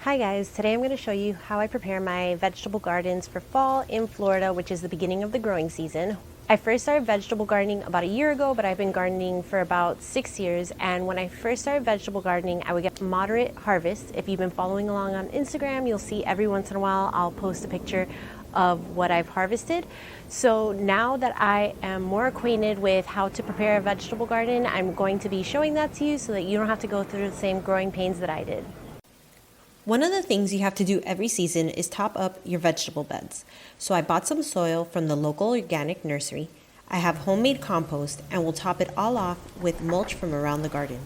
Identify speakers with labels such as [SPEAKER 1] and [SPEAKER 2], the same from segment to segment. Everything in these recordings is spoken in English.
[SPEAKER 1] Hi guys, today I'm going to show you how I prepare my vegetable gardens for fall in Florida, which is the beginning of the growing season. I first started vegetable gardening about a year ago, but I've been gardening for about 6 years. And when I first started vegetable gardening, I would get moderate harvests. If you've been following along on Instagram, you'll see every once in a while I'll post a picture of what I've harvested. So now that I am more acquainted with how to prepare a vegetable garden, I'm going to be showing that to you so that you don't have to go through the same growing pains that I did. One of the things you have to do every season is top up your vegetable beds. So I bought some soil from the local organic nursery. I have homemade compost and will top it all off with mulch from around the garden.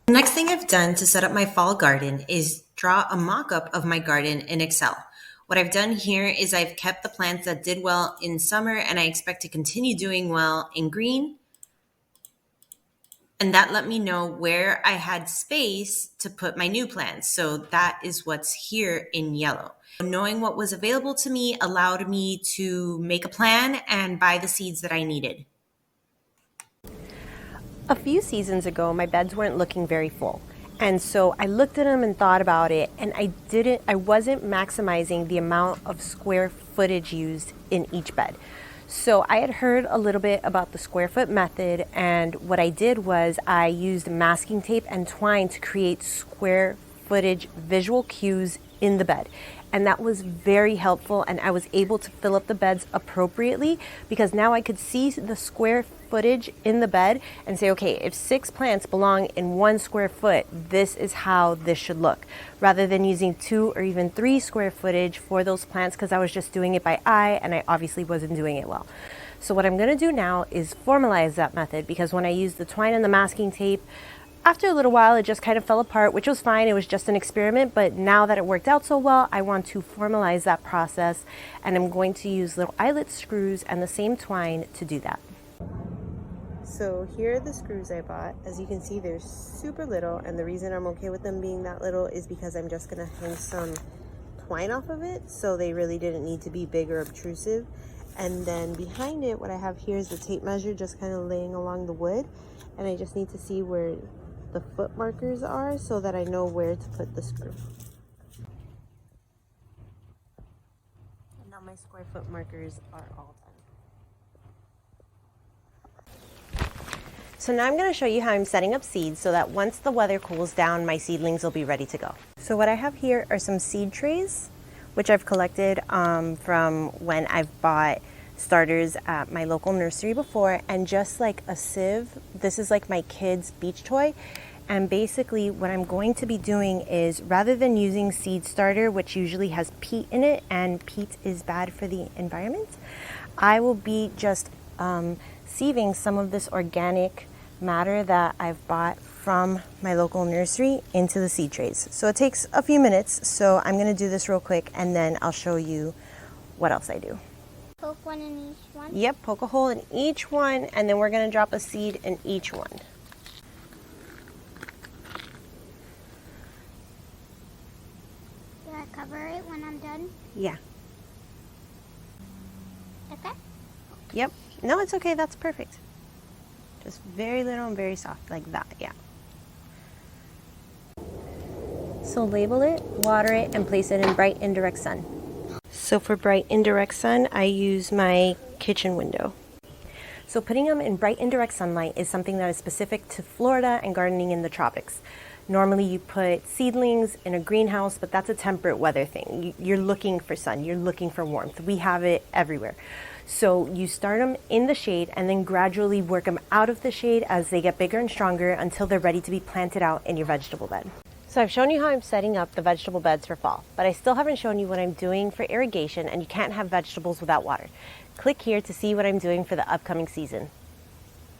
[SPEAKER 1] The next thing I've done to set up my fall garden is draw a mock-up of my garden in Excel. What I've done here is I've kept the plants that did well in summer and I expect to continue doing well in green. And that let me know where I had space to put my new plants. So that is what's here in yellow. Knowing what was available to me allowed me to make a plan and buy the seeds that I needed. A few seasons ago, my beds weren't looking very full. And so I looked at them and thought about it, and I wasn't maximizing the amount of square footage used in each bed. So I had heard a little bit about the square foot method, and what I did was I used masking tape and twine to create square footage visual cues in the bed. And that was very helpful, and I was able to fill up the beds appropriately because now I could see the square footage in the bed and say, okay, if 6 plants belong in 1 square foot, this is how this should look, rather than using 2 or even 3 square footage for those plants because I was just doing it by eye and I obviously wasn't doing it well. So what I'm going to do now is formalize that method, because when I used the twine and the masking tape, after a little while, it just kind of fell apart, which was fine. It was just an experiment. But now that it worked out so well, I want to formalize that process. And I'm going to use little eyelet screws and the same twine to do that. So here are the screws I bought. As you can see, they're super little. And the reason I'm okay with them being that little is because I'm just going to hang some twine off of it. So they really didn't need to be big or obtrusive. And then behind it, what I have here is the tape measure just kind of laying along the wood. And I just need to see where the foot markers are so that I know where to put the screw. And now my square foot markers are all done. So now I'm going to show you how I'm setting up seeds so that once the weather cools down, my seedlings will be ready to go. So what I have here are some seed trays, which I've collected from when I've bought starters at my local nursery before, and just like a sieve, this is like my kids' beach toy. And basically what I'm going to be doing is, rather than using seed starter, which usually has peat in it, and peat is bad for the environment, I will be just sieving some of this organic matter that I've bought from my local nursery into the seed trays. So it takes a few minutes, so I'm going to do this real quick and then I'll show you what else I do.
[SPEAKER 2] Poke one in each one?
[SPEAKER 1] Yep, poke a hole in each one, and then we're going to drop a seed in each one.
[SPEAKER 2] Do I cover it when I'm done?
[SPEAKER 1] Yeah.
[SPEAKER 2] Okay.
[SPEAKER 1] Yep. No, it's okay. That's perfect. Just very little and very soft, like that. Yeah. So label it, water it, and place it in bright indirect sun. So for bright indirect sun, I use my kitchen window. So putting them in bright indirect sunlight is something that is specific to Florida and gardening in the tropics. Normally you put seedlings in a greenhouse, but that's a temperate weather thing. You're looking for sun, you're looking for warmth. We have it everywhere. So you start them in the shade and then gradually work them out of the shade as they get bigger and stronger until they're ready to be planted out in your vegetable bed. So I've shown you how I'm setting up the vegetable beds for fall, but I still haven't shown you what I'm doing for irrigation, and you can't have vegetables without water. Click here to see what I'm doing for the upcoming season.